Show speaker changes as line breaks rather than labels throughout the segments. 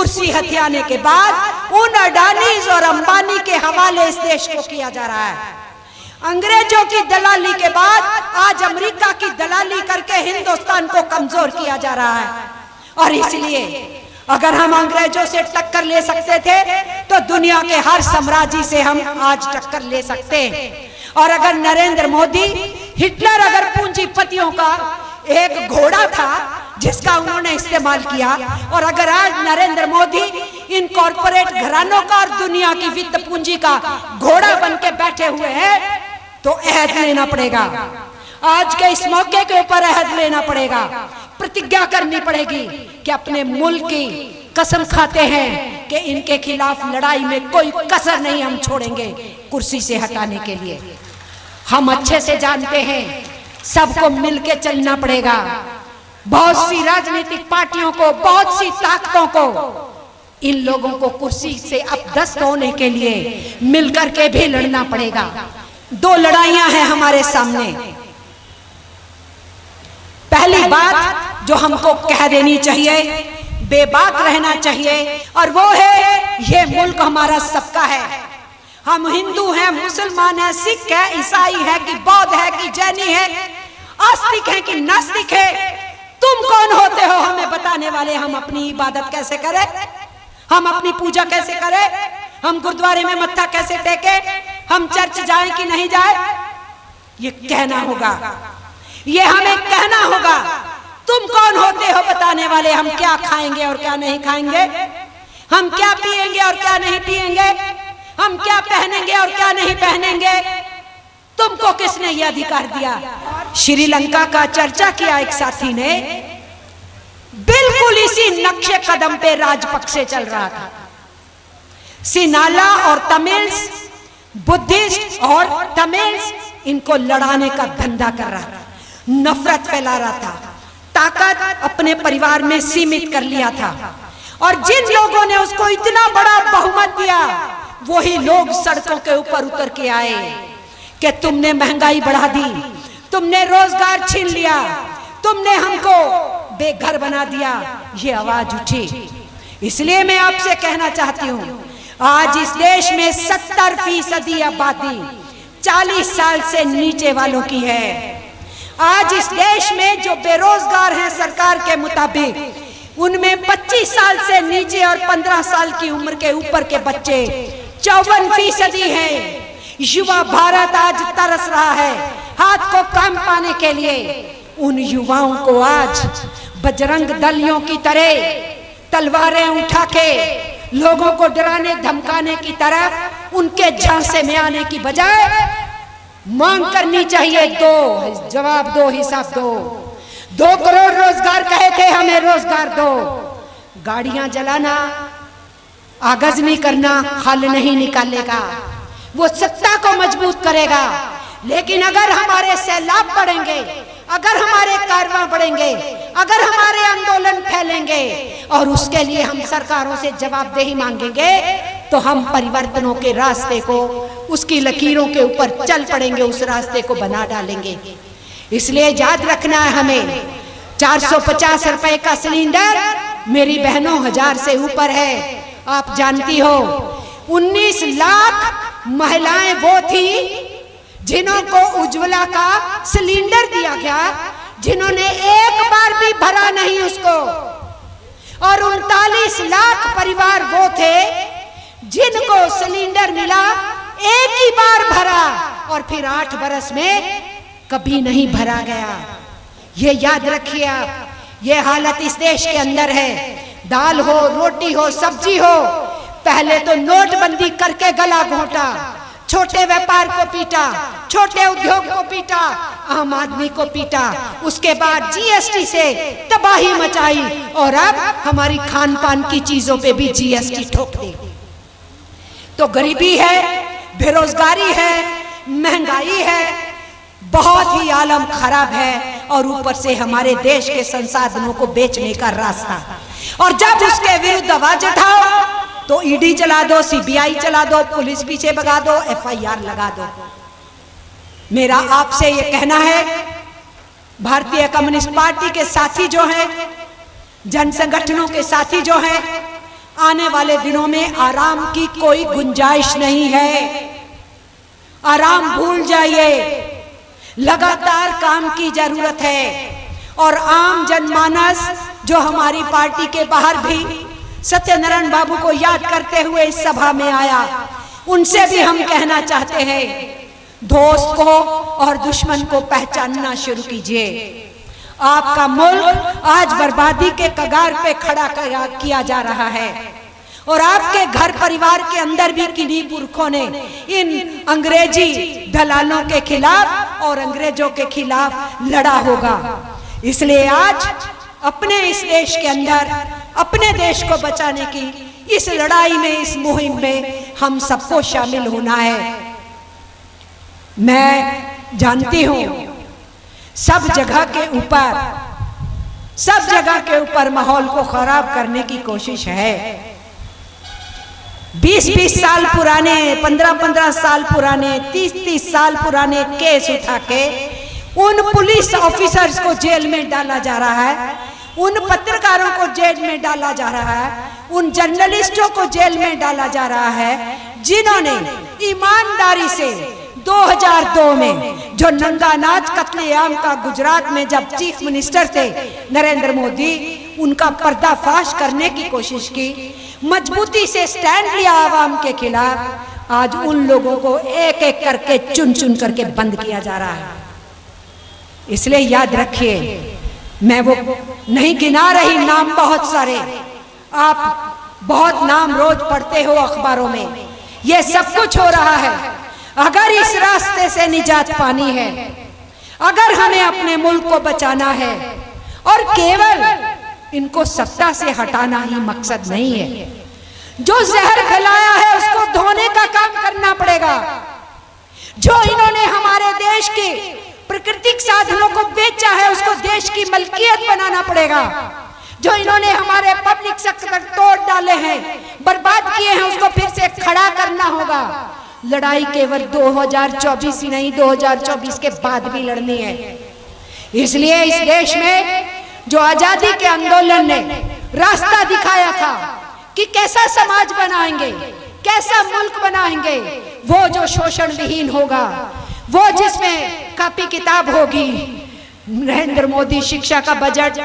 कुर्सी हथियाने के बाद उन अडानीज और अंबानी के हवाले इस देश को किया जा रहा है। अंग्रेजों की दलाली के बाद आज अमेरिका की दलाली करके हिंदुस्तान को कमजोर किया जा रहा है। और इसलिए अगर हम अंग्रेजों से टक्कर ले सकते थे तो दुनिया के हर साम्राज्य से हम आज टक्कर ले सकते हैं। और अगर नरेंद्र मोदी, हिटलर अगर पूंजीपतियों का एक घोड़ा था जिसका उन्होंने इस्तेमाल किया, और अगर आज नरेंद्र मोदी इन कॉरपोरेट घरानों का और दुनिया की वित्त पूंजी का घोड़ा बन के बैठे हुए हैं, तो अहद लेना पड़ेगा। आज के इस मौके के ऊपर अहद लेना पड़ेगा, प्रतिज्ञा करनी पड़ेगी कि अपने मुल्क की कसम खाते हैं कि इनके खिलाफ लड़ाई में कोई कसर नहीं हम छोड़ेंगे कुर्सी से हटाने के लिए। हम अच्छे से जानते हैं सबको मिलके चलना पड़ेगा। बहुत सी राजनीतिक पार्टियों को, बहुत सी ताकतों को इन लोगों को कुर्सी से अपदस्थ होने के लिए मिलकर के भी लड़ना पड़ेगा। दो लड़ाइयां हैं हमारे सामने। पहली बात जो हमको कह देनी चाहिए, बेबाक रहना चाहिए, और वो है ये मुल्क हमारा सबका है। हम हिंदू हैं, मुसलमान हैं, सिख है, ईसाई है कि बौद्ध है कि जैनी है, आस्तिक है कि नास्तिक है, तुम कौन होते हो हमें बताने वाले? हम अपनी इबादत कैसे करें, हम अपनी पूजा कैसे करें, हम गुरुद्वारे में मत्था कैसे टेके, हम चर्च जाएं कि नहीं जाए, ये कहना होगा, ये हमें कहना होगा। तुम कौन होते हो बताने वाले? हम क्या खाएंगे और क्या नहीं खाएंगे, हम क्या पिएंगे और क्या नहीं पिएंगे, हम क्या पहनेंगे और क्या नहीं पहनेंगे, तुमको किसने ये अधिकार दिया? श्रीलंका का चर्चा किया एक साथी ने, बिल्कुल इसी नक्शे कदम पे राजपक्षे चल रहा था। सिनाला और तमिल्स, बुद्धिस्ट और तमिल्स, इनको लड़ाने का धंधा कर रहा था, नफरत फैला रहा था, ताकत अपने परिवार में सीमित कर लिया था। और जिन लोगों ने उसको इतना बड़ा बहुमत दिया, वही लोग सड़कों के ऊपर उतर के आए कि तुमने महंगाई बढ़ा दी, तुमने रोजगार छीन लिया, तुमने हमको बेघर बना दिया, ये आवाज उठी। इसलिए मैं आपसे कहना चाहती हूँ, आज इस देश में 70% आबादी 40 साल से नीचे वालों की है। आज इस देश में जो बेरोजगार हैं सरकार के मुताबिक, उनमें 25 साल से नीचे और 15 साल की उम्र के ऊपर के बच्चे 54% हैं। युवा भारत आज तरस रहा है हाथ को काम पाने के लिए। उन युवाओं को आज बजरंग दलियों की तरह तलवारें उठा के लोगों को डराने धमकाने की तरफ उनके झांसे में आने की बजाय मांग करनी चाहिए, दो जवाब दो, हिसाब दो। 2 करोड़ रोजगार कहे थे, हमें रोजगार दो। गाड़ियां जलाना, आगज नहीं करना हल नहीं निकालेगा, वो सत्ता को मजबूत करेगा। लेकिन अगर हमारे सैलाब बढ़ेंगे, अगर हमारे कारवां बढ़ेंगे, अगर हमारे आंदोलन फैलेंगे और उसके लिए हम सरकारों से जवाबदेही मांगेंगे, तो हम परिवर्तनों के रास्ते को, उसकी लकीरों के ऊपर चल पड़ेंगे, उस रास्ते को बना डालेंगे। इसलिए याद रखना है हमें, 450 रुपए का सिलेंडर मेरी बहनों 1000 से ऊपर है। आप जानती हो 19 लाख महिलाएं वो थी जिन्हों को उज्ज्वला का सिलेंडर दिया गया, जिन्होंने एक बार भी भरा नहीं उसको, और 39 लाख परिवार वो थे जिनको सिलेंडर मिला, एक ही बार भरा और फिर 8 बरस में कभी नहीं भरा गया। ये याद रखिए आप, ये हालत इस देश के अंदर है। दाल हो, रोटी हो, सब्जी हो, पहले तो नोटबंदी करके गला घोटा, छोटे व्यापार को पीटा, छोटे उद्योग को पीटा, आम आदमी को पीटा, उसके बाद जीएसटी से तबाही मचाई और अब हमारी खान पान की चीजों पे भी जीएसटी ठोक दी। तो गरीबी है, बेरोजगारी है, महंगाई है, बहुत ही आलम खराब है। और ऊपर से हमारे देश के संसाधनों को बेचने का रास्ता, और जब उसके विरुद्ध आवाज उठाओ तो ईडी चला दो, सीबीआई चला दो, पुलिस पीछे भगा दो, एफआईआर लगा दो। मेरा आपसे ये कहना है, भारतीय कम्युनिस्ट पार्टी के साथी जो हैं, जन संगठनों के साथी जो हैं, आने वाले दिनों में आराम की कोई गुंजाइश नहीं है। आराम भूल जाइए, लगातार काम की जरूरत है। और आम जनमानस जो हमारी पार्टी के बाहर भी सत्यनारायण बाबू को याद करते हुए इस सभा में आया, उनसे भी हम कहना चाहते हैं, दोस्त को और दुश्मन को पहचानना शुरू कीजिए। आपका मुल्क आज बर्बादी के कगार पे खड़ा किया जा रहा है और आपके घर परिवार के अंदर भी किन्हीं पुरखों ने इन अंग्रेजी दलालों के खिलाफ और अंग्रेजों के खिलाफ लड़ा होगा। इसलिए आज अपने इस देश के अंदर अपने देश को बचाने की इस लड़ाई में, इस मुहिम में हम सबको शामिल होना है। मैं जानती हूं सब जगह के ऊपर माहौल को खराब करने की कोशिश है। 20-20 साल पुराने, 15-15 साल पुराने, 30-30 साल पुराने केस उठा के उन पुलिस ऑफिसर्स को जेल में डाला जा रहा है, उन पत्रकारों को जेल में डाला जा रहा है, उन जर्नलिस्टों को जेल में डाला जा रहा है जिन्होंने ईमानदारी से 2002 में जो नंगानाच कत्लेआम का गुजरात में जब चीफ मिनिस्टर थे नरेंद्र मोदी, उनका पर्दाफाश करने की कोशिश की, मजबूती से स्टैंड लिया आवाम के खिलाफ। आज उन लोगों को एक एक करके चुन चुन करके बंद किया जा रहा है। इसलिए याद रखिए, मैं वो नहीं गिना रही नाम, बहुत सारे आप बहुत नाम रोज पढ़ते हो अखबारों में। ये सब कुछ हो रहा है। अगर इस रास्ते से निजात पानी है, अगर हमें अपने मुल्क को बचाना है और केवल इनको सत्ता से हटाना ही मकसद नहीं है, जो जहर फैलाया है उसको धोने का काम करना पड़ेगा। जो इन्होंने हमारे देश के प्राकृतिक साधनों को बेचा है उसको देश की मलकियत बनाना पड़ेगा। जो इन्होंने हमारे पब्लिक सेक्टर तोड़ डाले हैं, बर्बाद किए हैं, उसको फिर से खड़ा करना होगा। लड़ाई केवल 2024 ही नहीं, 2024 के बाद भी लड़नी है। इसलिए इस देश में जो आजादी के आंदोलन ने रास्ता दिखाया था कि कैसा समाज बनाएंगे, कैसा मुल्क बनाएंगे, वो जो शोषण विहीन होगा, वो जिसमें कॉपी किताब होगी। नरेंद्र मोदी शिक्षा का बजट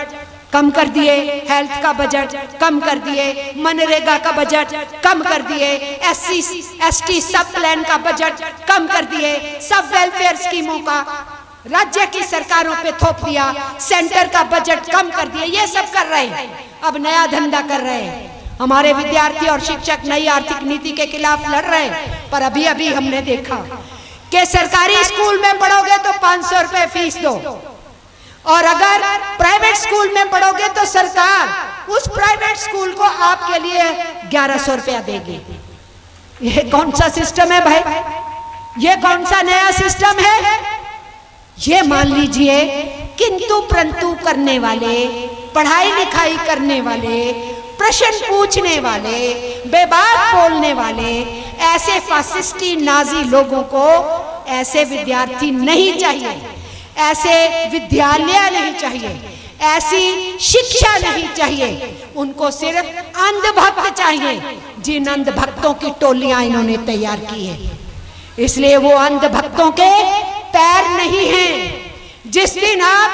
कम कर दिए, हेल्थ का बजट कम कर दिए, मनरेगा का बजट कम कर दिए, SC/ST सब प्लान का बजट कम कर दिए, सब वेलफेयर स्कीमों का राज्य की सरकारों पे थोप दिया, सेंटर का बजट कम कर दिया। ये सब कर रहे हैं। अब नया धंधा कर रहे हैं। हमारे विद्यार्थी और शिक्षक नई आर्थिक नीति के खिलाफ लड़ रहे हैं। पर अभी अभी हमने देखा कि सरकारी स्कूल में पढ़ोगे तो 500 रुपए फीस दो, और अगर प्राइवेट स्कूल में पढ़ोगे तो सरकार उस प्राइवेट स्कूल को आपके लिए 1100 रुपया देगी। ये कौन सा सिस्टम है भाई? ये कौन सा नया सिस्टम है? ये मान लीजिए किंतु परंतु करने वाले, पढ़ाई लिखाई करने वाले, प्रश्न पूछने वाले, बेबाक बोलने वाले, ऐसे फासिस्टी नाजी लोगों को ऐसे विद्यार्थी नहीं चाहिए, ऐसे विद्यालय नहीं चाहिए, ऐसी शिक्षा नहीं चाहिए। उनको सिर्फ अंधभक्त चाहिए, जिन अंधभक्तों की टोलियां इन्होंने तैयार की है। इसलिए वो अंधभक्तों के पैर नहीं हैं। जिस दिन आप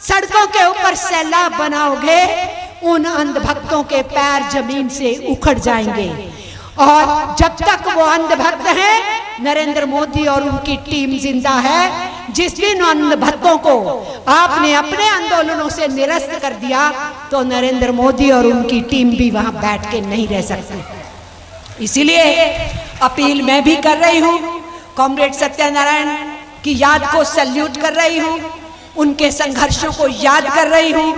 सड़कों के ऊपर सैलाब बनाओगे, उन अंधभक्तों के पैर जमीन से उखड़ जाएंगे। और जब तक वो अंधभक्त हैं, नरेंद्र मोदी और उनकी टीम जिंदा है। जिस दिन अंधभक्तों को आपने अपने आंदोलनों से निरस्त कर दिया, तो नरेंद्र मोदी और उनकी टीम भी वहां बैठ के नहीं रह सकती। इसीलिए अपील मैं भी कर रही हूं, कॉमरेड सत्यनारायण की याद को सैल्यूट कर रही हूं, उनके संघर्षों को याद कर रही हूं,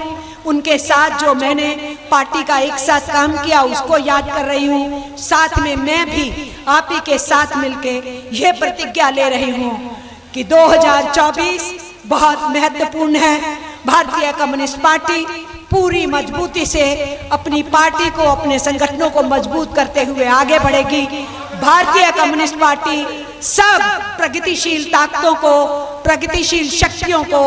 उनके साथ जो मैंने पार्टी का एक साथ काम किया उसको याद कर रही हूँ। साथ में मैं भी आप ही के साथ मिलके ये प्रतिज्ञा ले रही हूँ कि 2024 बहुत महत्वपूर्ण है। भारतीय कम्युनिस्ट पार्टी पूरी मजबूती से अपनी पार्टी को, अपने संगठनों को मजबूत करते हुए आगे बढ़ेगी। भारतीय कम्युनिस्ट पार्टी सब प्रगतिशील ताकतों को, प्रगतिशील शक्तियों को,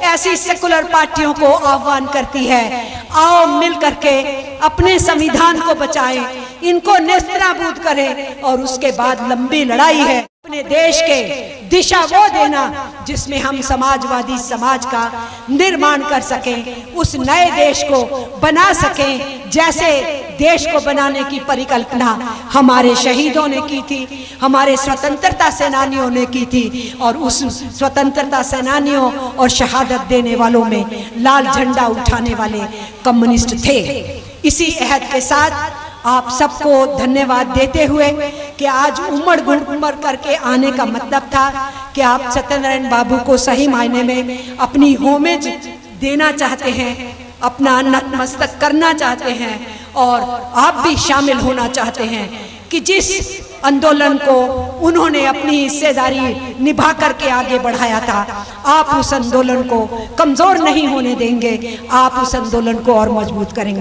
ऐसी सेकुलर पार्टियों को आह्वान करती है, आओ मिल करके अपने संविधान को बचाएं, इनको नेस्तनाबूद करें और उसके बाद लंबी लड़ाई है अपने देश के दिशा वो देना जिसमें हम समाजवादी समाज का निर्माण कर सकें, उस नए देश को बना सकें जैसे देश को बनाने की परिकल्पना हमारे शहीदों ने की थी, हमारे स्वतंत्रता सेनानियों ने की थी। और उस स्वतंत्रता सेनानियों और शहादत देने वालों में लाल झंडा उठाने वाले कम्युनिस्ट थे। इसी अहद के साथ आप सबको धन्यवाद देते हुए कि आज उमड़ करके आने का मतलब था कि आप सत्यनारायण बाबू को सही मायने में अपनी होमेज देना चाहते हैं, अपना नतमस्तक करना चाहते हैं और आप भी शामिल होना चाहते हैं कि जिस आंदोलन को उन्होंने अपनी हिस्सेदारी निभा करके आगे बढ़ाया था, आप उस आंदोलन को कमजोर नहीं होने देंगे, आप उस आंदोलन को और मजबूत करेंगे।